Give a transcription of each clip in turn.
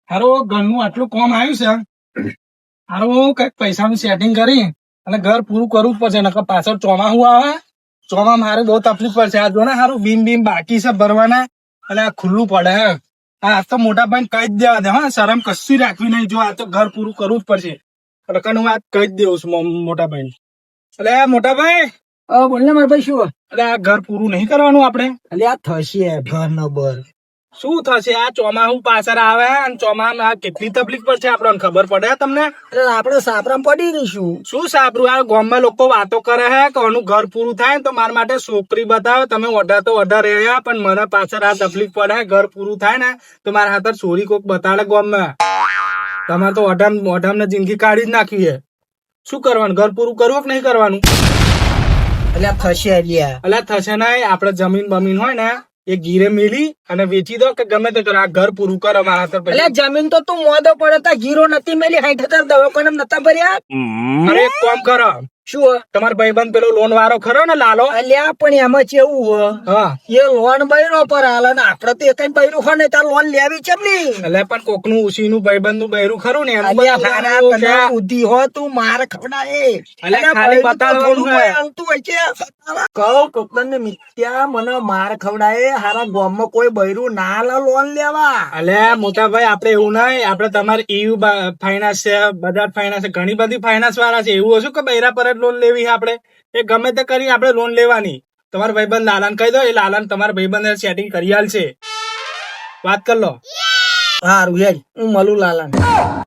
હારો ઘરનું આટલું કોમ આવ્યું છે. હારો કઈક પૈસાનું સેટિંગ કરી અને ઘર પૂરું કરવું જ પડશે. નકર પાછળ ચોમાસું આવે, ચોમામાં મારે બહુ તકલીફ પડશે. આ જો ને હારું બીમ બીમ બાકી છે ભરવાના અને આ ખુલ્લું પડે હે. આ તો મોટા ભાઈ કહી જ દેવા દે. હા, શરમ કશું રાખવી નહીં. જો આ તો ઘર પૂરું કરવું જ પડશે. એટલે હું આ કહી જ દેવું છું મોટા ભાઈ. એટલે મોટા ભાઈ, બોલ ને મારા ભાઈ શું? એટલે આ ઘર પૂરું નહીં કરવાનું આપણે? એટલે આ થશે ઘર નંબર. શું થશે? આ ચોમાસું પાછળ આવે અને ચોમામાં કેટલી તકલીફ પડશે આપણને ખબર પડે તમને? એટલે આપડે સાપરામ પડી રહીશું. શું સાપરું? આ ગામમાં લોકો વાતો કરે છે કે આનું ઘર પૂરું થાય ને તો મારા માટે છોકરી બતાવો. તમે ઓઢા તો ઓઢા રહ્યા, પણ મને પાછળ આ તકલીફ પડે. ઘર પૂરું થાય ને તો મારા હાથર છોરી કોક બતાડે ગામમાં. તમારે તો ઓઢામ જિંદગી કાઢી જ નાખી છે. શું કરવાનું? ઘર પૂરું કરવું કે નહીં કરવાનું? એટલે થશે એટલે થશે નહીં. આપડે જમીન બમીન હોય ને એ ગીરે મેલી અને વેચી દો કે ગમે તે કરો. આ ઘર પૂરું કરો મારા હાથર. એટલે જમીન તો તું મોદો પડે તા ગીરો નથી મેલી 60,000 દવાખાને નતા ભર્યા. અરે એક કામ કરો. શું? તમારો ભાઈબંધ પેલો લોન વાળો ખરો ને લાલો? અલ્યા પણ એમાં કેવું હા, એ લોન બૈરો પર હાલે ને આપડે તો એક બૈરું હોય ને ત્યાં લોન લેવી છે ને. એટલે પણ કોકનું ઉસીનું ભાઈબંધ નું બૈરું ખરું ને એનું અલ્યા બધું મારા સારું તને છે. બુદ્ધિ હોય તું મારે ખવડાવે. અલ્યા ખાલી બતાડવાનું છે. આવતું હોય છે. કહું કોકને મિત્યા મને માર ખવડાવે. હારા ગામમાં કોઈ બૈરું ના લે લોન લેવા. અલ્યા મોટા ભાઈ, આપડે એવું નહીં. આપડે તમારે EU ફાઇનાન્સ છે, બજાજ ફાઇનાન્સ છે, ઘણી બધી ફાઇનાન્સ વાળા છે. એવું હશું કે બૈરા પર જ લોન લેવી છે આપડે? એ ગમે તે કરી આપડે લોન લેવાની. તમારા ભાઈબંધ લાલાને કહી દો, એ લાલાને તમારા ભાઈબંધ સેટિંગ કરી આલશે. વાત કર લો. હારું હેડ હું મળું લાલા.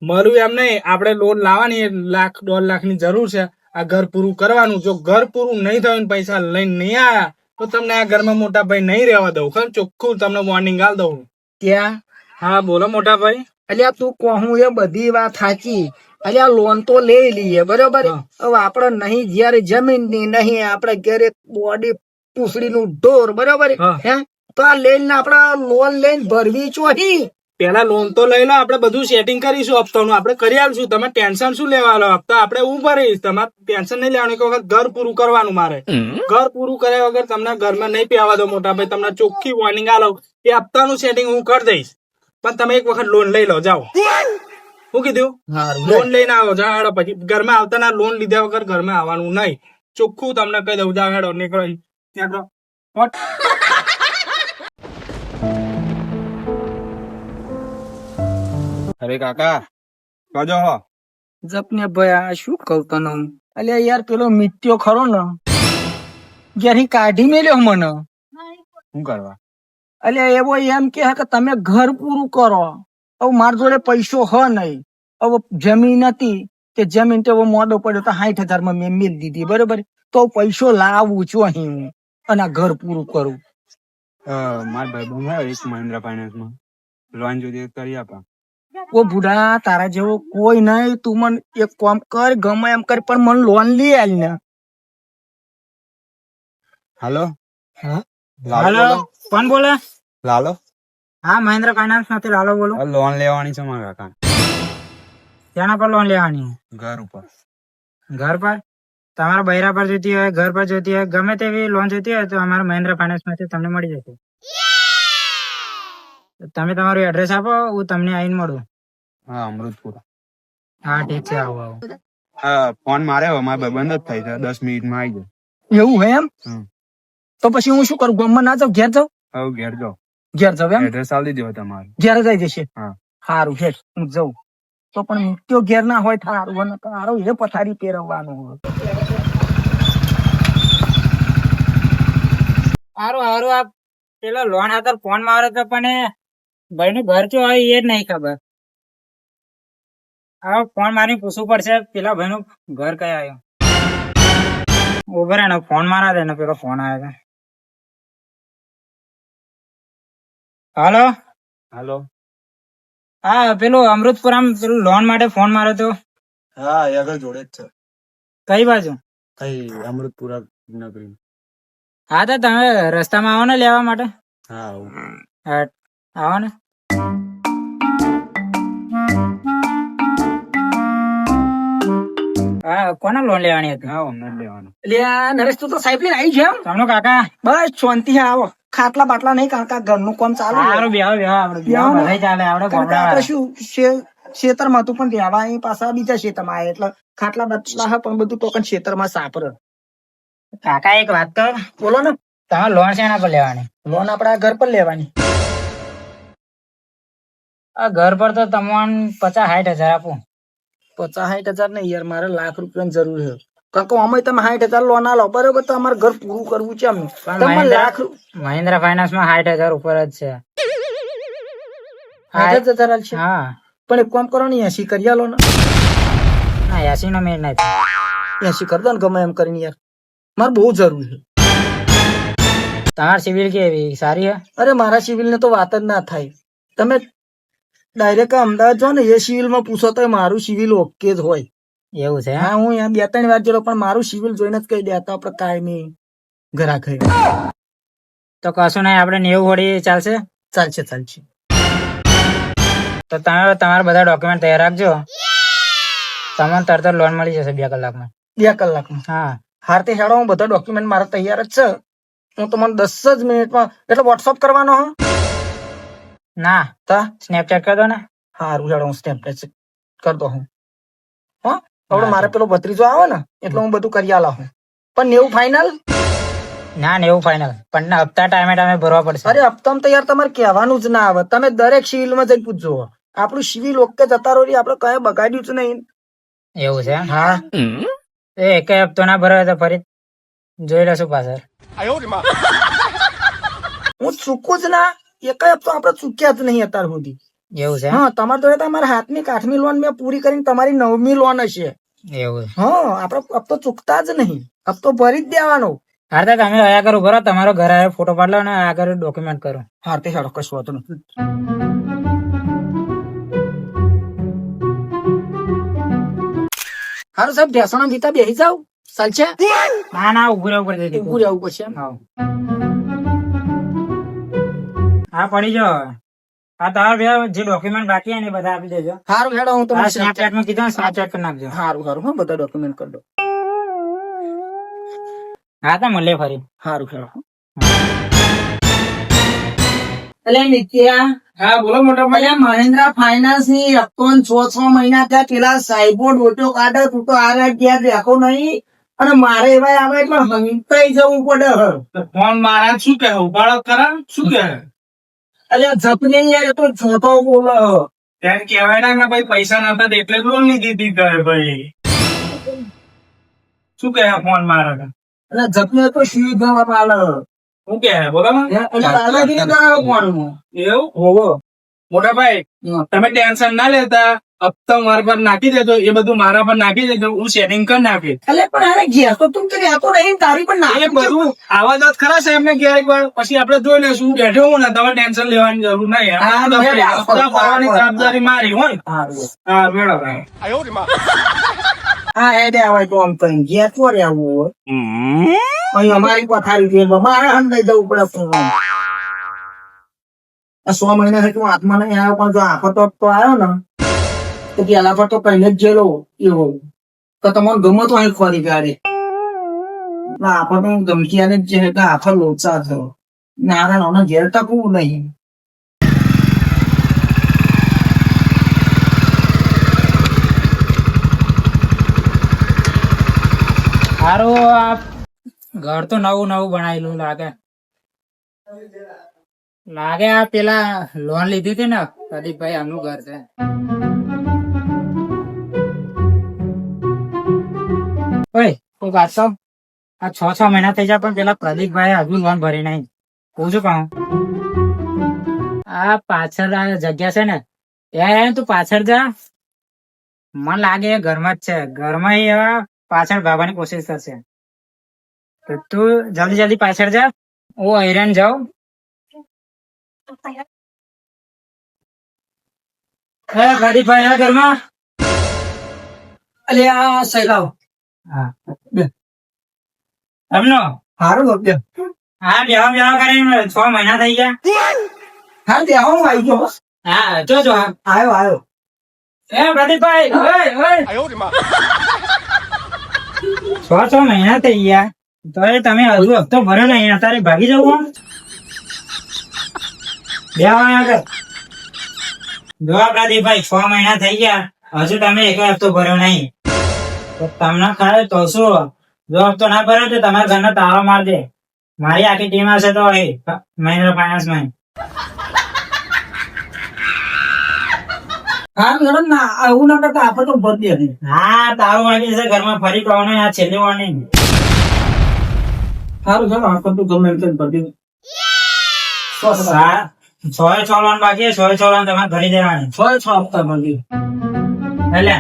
મારું એમ નહીં, આપડે લોન લાવવાની 1,00,000-1.5 લાખ ની જરૂર છે. આ ઘર પૂરું કરવાનું. જો ઘર પૂરું નહીં થયું, પૈસા લઈને નહીં આયા તો તમને આ ઘરમાં મોટા ભાઈ નહીં રહેવા દઉં. ખબર? ચોખ્ખું તમને વોર્નિંગ આલ દઉં. ત્યાં હા બોલો મોટા ભાઈ. અલ્યા તું કહું એ બધી વાત સાચી. અલ્યા લોન તો લઈ લઈએ બરોબર. હવે આપડે નહીં જયારે જમીન ની નહીં આપડે ઘરે બોડી પૂછડી નું ઢોર બરોબર હે તો આ લઈને આપડે લોન લઈને ભરવી ચોહી. પેલા લોન તો લઈ લો. આપડે બધું સેટિંગ કરીશું. હપ્તાનું આપડે કરી આલશું. તમે ટેન્શન શું લેવાનો? હપ્તા આપડે હું ભરીશ. તમારે ટેન્શન નહીં લેવાનું. એક વખત ઘર પૂરું કરવાનું. મારે ઘર પૂરું કર્યા વગર તમને ઘરમાં નહીં પીવા દો મોટા ભાઈ. તમને ચોખ્ખી વોર્નિંગ આલો. એ હપ્તાનું સેટિંગ હું કરી દઈશ. પણ તમે એક વખત લોન લઈ લો. જાઓ. શું કીધું? લોન લઈને આવો. જાઓ હેડો. પછી ઘરમાં આવતા ના. લોન લીધા વગર ઘરમાં આવવાનું નહીં. ચોખ્ખું તમને કહી દઉં. જાઓ હેડો. નીકળો ત્યાં. અરે કાકા કજો હો જપને ભાઈ આ શું કહું તને હું? અલ્યા યાર પેલો મિત્યો ખરો ને જ્યાંથી કાઢી મેલ્યો મને. શું કરવા? અલ્યા એવો એમ કે તમે ઘર પૂરું કરો. હવે મારા જોડે પૈસો હ નહીં. હવે જમીન હતી તે જમીન તો મોડો પડ્યો તો 60,000 માં મેં મેલ દીધી બરોબર. તો પૈસો લાવું છું અહીં હું અને આ ઘર પૂરું કરું. મારા ભાઈ બહુ એક મહિન્દ્રા ફાઇનાન્સ માં લોન જોઈએ કરી આપા. ઓ બુઢા તારા જેવો કોઈ નહીં. તું મને એક કામ કર ગમે એમ કર પણ મને લોન લઈ આલ ને. હાલો હા લાલો કોણ બોલે? લાલો હા, મહેન્દ્ર ફાઇનાન્સ માંથી લાલો બોલો. લોન લેવાની છે મારા કાકા. તેના પર લોન લેવાની? ઘર ઉપર. ઘર પર? તમારા બૈરા પર જોતી હોય, ઘર પર જોતી હોય, ગમે તેવી લોન જોતી હોય તો અમારા મહેન્દ્ર ફાઇનાન્સ માંથી તમને મળી જશે. તમે તમારું એડ્રેસ આપો, હું તમને આવીને મળું. હા, અમૃતપુરા. હા ઠીક છે, આવો આવો. ફોન મારે મારા ભાઈ બંધ જ થાય છે. 10 મિનિટમાં આવી જાય. એવું હે એમ? હમ. તો પછી હું શું કરું? ગામમાં ના જાઉં? ઘેર જાઉં? હવે ઘેર જાઓ. ઘેર જાઉં એમ? એડ્રેસ આપી દેજો તમારું. ઘેર જઈ જશે. હા. સારું છે હું જઉં. તો પણ મુક્યો ઘેર ના હોય થારું તારો એ પથારી પહેરવાનું હોય. હારું હારું. આ પેલો લોન હાથર ફોન મારે તો પણ ભાઈ નું ઘર ક્યાં હોય એ જ નહીં ખબર. હા, ફોન મારી પૂછવું પડશે પેલા ભાઈ નું ઘર કયા આવ્યું. ઉભો રહે ને, ફોન મારા દે ને. પેલો ફોન આવ્યો છે. હાલો. હાલો. હા, પેલું અમૃતપુરામ પેલું લોન માટે ફોન માર્યો તો. હા, એ આગળ જોડે જ છે. કઈ બાજુ? કઈ અમૃતપુરા નગરી. હા તો તમે રસ્તામાં આવો ને લેવા માટે. હા આવું. હા, આવો ને. હા, કોને લોન લેવાની હતી? હા, અમને જ લેવાનું. એટલે આ નરેશ તું તો સાહેબ લઈને આવી છે એમ? તમને કાકા બસ શાંતિ આવો. ખાટલા બાટલા નહીં કારણ કે આ ઘરનું કામ ચાલુ છે. સારું બેહો બેહો આપડે બેહો ને. બધાય ચાલે આપડે કારણ કે ગોમડા આપણે શું ખેતરમાં હતું પણ રહેવા અહીં પાછા બીજા ખેતરમાં આવ્યા એટલે ખાટલા બાટલા હા પણ બધું ટોકન ખેતરમાં સાપરે. કાકા એક વાત તો બોલો ને. તમારે લોન શેના પર લેવાની? લોન આપણે આ ઘર પર લેવાની. આ ઘર પર તો તમને 50-60 હજાર આપું. 50-60 હજાર નહીં યાર, મારે લાખ રૂપિયાની જરૂર છે. કારણ કે અમે તમે 60 હજાર લોન આલો બરોબર, તો અમારે ઘર પૂરું કરવું છે અમને. પણ તમે લાખ મહિન્દ્રા ફાઇનાન્સ માં 60 હજાર ઉપર જ છે. 60 હજાર આલશે. હા પણ એક કામ કરો ને 80 કરી આલો ને. ના 80 નો મેળ નહીં થાય. 80 કરી દો ને ગમે એમ કરીને યાર, મારે બહુ જરૂર છે. તમારી સિવિલ કેવી સારી હે? અરે મારા સિવિલ ને તો વાત જ ના થાય. તમે ડાયરેક્ટ અમદાવાદ જો ને એ સિવિલ માં પૂછો તો મારું સિવિલ ઓકે જ હોય. એવું છે? હા હું અહીંયા 2-3 વાર જેલો પણ મારું સિવિલ જોઈને જ કહી દેતા આપણે કાયમી ગ્રાહક હે. તો કશું નહીં, આપડે 90 હોડી ચાલશે. ચાલશે ચાલશે. તો તમે તમારા બધા ડોક્યુમેન્ટ તૈયાર રાખજો. તમને તરત જ લોન મળી જશે 2 કલાકમાં. 2 કલાકમાં. હા હારથી હેડો, હું બધા ડોક્યુમેન્ટ મારા તૈયાર જ છે. હું તમને 10 જ મિનિટમાં એટલે વોટ્સઅપ કરવાનો હો. ના તા સ્નેપચેટ કરી દો ને. હારું હેડો, હું સ્ટેમ્પ કર દો હું. હા હવે મારે પેલો ભત્રીજો આવે ને એટલે હું બધું કરી આલા હું. પણ 90 ફાઇનલ. ના 90 ફાઇનલ, પણ હપ્તા ટાઈમે ટાઈમે ભરવા પડશે. અરે હપ્તામાં તો યાર તમારે કહેવાનું જ ના આવે. તમે દરેક સિવિલ માં જઈ પૂછજો. આપણું સિવિલ ઓકે જતા રહી, આપણે કયા બગાડ્યું જ નહીં. એવું છે? હા એ એક હપ્તો ના ભરાય તો ફરી જોઈ લેશું પાછળ. હું ચૂકું જ ના. એક હપ્તો આપણે ચૂક્યા જ નહીં અત્યાર સુધી. એવું છે? હા તમારા જોડે તમારા 7મી 8મી લોન મેં પૂરી કરીને તમારી 9મી લોન હશે. એવું. હા આપણે હપ્તો ચૂકતા જ નહીં, હપ્તો ભરી જ દેવાનો. હાર તો તમે આયા કરો ભરો, તમારો ઘર આવ્યો ફોટો પાડ લો ને આગળ ડોક્યુમેન્ટ કરો. હારથી હેડો, કશું વાતો નથી. હારું સાહેબ, ભેસણા દીતા બેસી જાવ ચાલશે. ના ના ઉભું રહેવું પડશે. ઉભું રહેવું પડશે એમ. હા હા પડી જાઓ. હા તમારે બે જે ડોક્યુમેન્ટ બાકી હોય ને એ બધા આપી દેજો. હારું હેડો, હું હા તમને સ્નેપચેટ માં કીધું સ્નેપચેટ કરી નાખજો. હારું હારું હા, બધા ડોક્યુમેન્ટ કરી દો. હા તો મળીએ ફરી. હારું હેડો. એટલે નિત્યા, હા બોલો મોટા ભાઈ. અલ્યા મહિન્દ્રા ફાઇનાન્સ ની હપ્તો 6 મહિના ત્યાં પેલા સાહેબો ડોટો કાઢે, તું તો આ ઘેર રાખો નહીં. અને મારે એવા આવે એટલે હંતાઈ જવું પડે. ફોન મારા શું કહે ઉપાડો કરા શું કહે? અલ્યા જપને યાર એ તો જોતો બોલો. ત્યારે કહેવાય ના કે ભાઈ પૈસા નતા તો એટલે લોન લીધી હતી કહે ભાઈ. શું કહે ફોન મારા? અને જપને તો શી ગવા પાલે. શું કહે બોલો ને? અને દાદાગીરી કરાવે ફોનમાં. એવું હોવો. મોટા ભાઈ તમે ટેન્શન ના લેતા, હપ્તો મારા પર નાખી દેજો, એ બધું મારા પર નાખી દેજો, હું સેટિંગ કરી નાખીશ. એટલે પણ અરે ઘેર તો તું કરી આતો નહીં, તારી પણ એ નાખી બધું આવા જ ખરા સાહેબ ને ક્યારેક વાર પછી આપડે જોઈ લેશું. બેઠો હું ને તમે ટેન્શન લેવાની જરૂર નહીં. હા, હપ્તા ભરવાની જવાબદારી મારી હોય. હારું. હા મેળો. હા એ દે આવે તો આમ કઈ ઘેર તો રહેવું હોય. અહીં અમારી પથારી છે, મારે અંદર જવું પડે ફોન. આ 6 મહિના થી હાથમાં નહીં આવ્યો, પણ જો આખો તો આવ્યો ને તો પેલા પર તો પહેલે જ જેલો એવો તો તમારે ગમે તો અહીં ખોરી ગાડે. આફો તો ધમકી આને જ છે કે આફો લોચા થયો નારાયણ ઘેર ટકવું નહીં. સારું આ ઘર તો નવું નવું બનાવેલું લાગે આ પેલા લોન લીધી હતી ને પ્રદીપભાઈ આમનું ઘર છે. ઓય કોઈ વાત તો આ 6 મહિના થઈ જાય પણ પેલા પ્રદીપભાઈ હજુ લોન ભરી નહીં. પૂછું કહું આ પાછળ આ જગ્યા છે ને ત્યાં તું પાછળ જા, મને લાગે એ ઘરમાં જ છે. ઘરમાં એવા પાછળ ભાગવાની કોશિશ કરશે તો તું જલ્દી જલ્દી પાછળ જા, હું હેરાન જાઉં. હે પ્રદીપભાઈ આ ઘરમાં? અલે આ સહેલાવ હા એમનો હારું બે હા બેહો કરીને 6 મહિના થઈ ગયા. હા બે હું આવી ગયો. હા જો આવ્યો આવ્યો. એ પ્રદીપભાઈ ઓય 6 મહિના થઈ ગયા તો તમે હજુ હપ્તો ભર્યો નહીં, અત્યારે ભાગી જવું. બેહવા આગળ. જો આપડા દીભાઈ 6 મહિના થઈ ગયા, હજુ તમે એક હપ્તો ભર્યો નહીં, તો તમને ખાય તો શું? જો હપ્તો ના ભર્યો તો તમારા ઘરનો તાળો માર દે. મારી આખી ટીમ હશે તો મહિન્દ્રા ફાઇનાન્સ માં. હા મેડમ ના આવું ના કરતા આપણે તો ભરી દે. હા, તાળું વાગી છે ઘરમાં, ફરી કહો ને, આ છેલ્લી warning. સારું ચાલો આપણે તો ગમે તેમ ભરી દે. 6 ચોલવાન બાકી, 6 ચોલવાન તમારે ભરી દેવાની. 6 હપ્તા ભરી દે. એટલે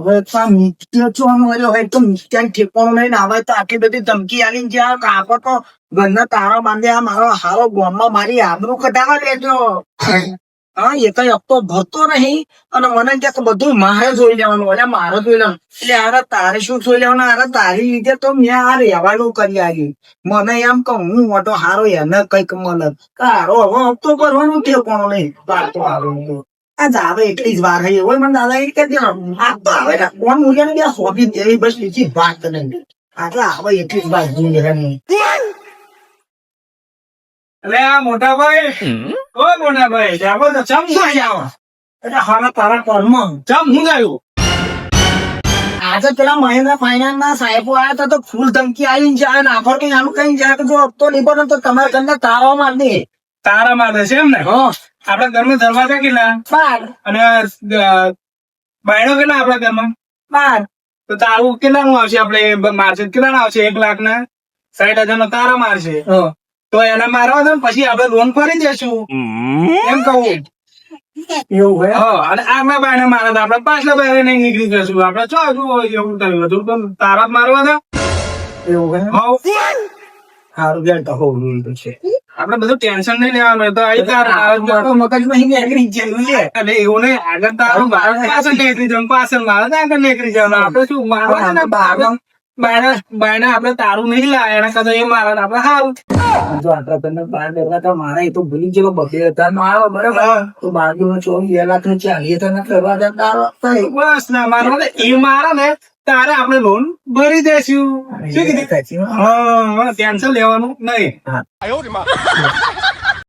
હવે તો મિત્ય ચોન મળ્યો હોય તો મિત્યાને ઠેકાણું નહીં ને આવે તો આટલી બધી ધમકી આલીને જ્યાં કાપો તો ઘરના તારા બાંધે આ મારો હારો ગામમાં મારી આબરૂ કઢાવા લેજો. હા એ કઈ હપ્તો ભરતો નહીં અને મને ત્યાં તો બધું મારે જોઈ લેવાનું, એટલે મારે જોઈ લેવાનું. એટલે આરે તારે શું જોઈ લેવાનું? આરે તારી લીધે તો મેં આ રહેવાનું કરી આવી. મને એમ કે હું મોટો હારો એને કઈક મળે હારો હવે હપ્તો કરવાનું ઠેકાણું નહીં. વાતો હારો આ જાવે એટલી જ વાર હઈ હોય મને દાદા એ કહી દેવાનું આ તો આવે ને કોણ મૂલ્ય ને સોંપી દેવી બસ બીજી વાત નહીં. આટલા આવે એટલી જ વાત જોઈએ એટલે આ મોટા ભાઈ, ઓ મોટા ભાઈ, જાગો તો ચમ શું જાવ? એટલે હારા તારા કર્મ ચમ હું ગયું? આજે પેલા મહિન્દ્રા ફાઇનાન્સ ના સાહેબો આયા હતા તો ફૂલ ધમકી આવીને જાય ને આફર કઈ આનું કઈ જાય કે જો હપ્તો નહીં ભરે તો તમારા ઘરના તારા માર દે. તારા મારે છે એમ ને? આપડા ઘરમાં દરવાજા કેટલા બાર અને બાયણો કેટલા આપડા ઘરમાં? બાર તો તારું કેટલાનું આવશે? આપડે મારશે કેટલા આવશે? 1,60,000 નો તારા મારશે તો એને મારવા દો ને પછી આપડે લોન ફરી દેશું એમ કહું. એવું હોય અને આગલા બાયણે મારે તો આપડે પાછલા બાયણે નહીં નીકળી જશું. આપડે ચોજુ હોય એવું થયું હતું તો તારા જ મારવા દો. એવું હોય હવ સારું ગયા તો હોવું તો છે. આપડે બધું ટેન્શન નહીં લેવાનું. તો અહીં તારા મગજમાં નીકળી જાય લે. એટલે એવું નહીં, આગળ તારું પાછળ નીકળી જવાનું, પાછળ મારે તો આગળ નીકળી જવાનું. આપડે શું મારવા છે ને બાયણે આપડે તારું નહીં લાવે એના કરતા એ મારે આપડે સારું. જો આટલા તને બાર બેઠા હતા મારા એ તો ભૂલી ગયેલો 2,000 નો આવ્યો બરાબર તો બાજુનો 2,40,000 ના કરવા દે તારો બસ ના મારવા દે. એ મારે ને તારે આપડે લોન ભરી દેશું. શું કીધું? હા, ટેન્શન લેવાનું નહીં.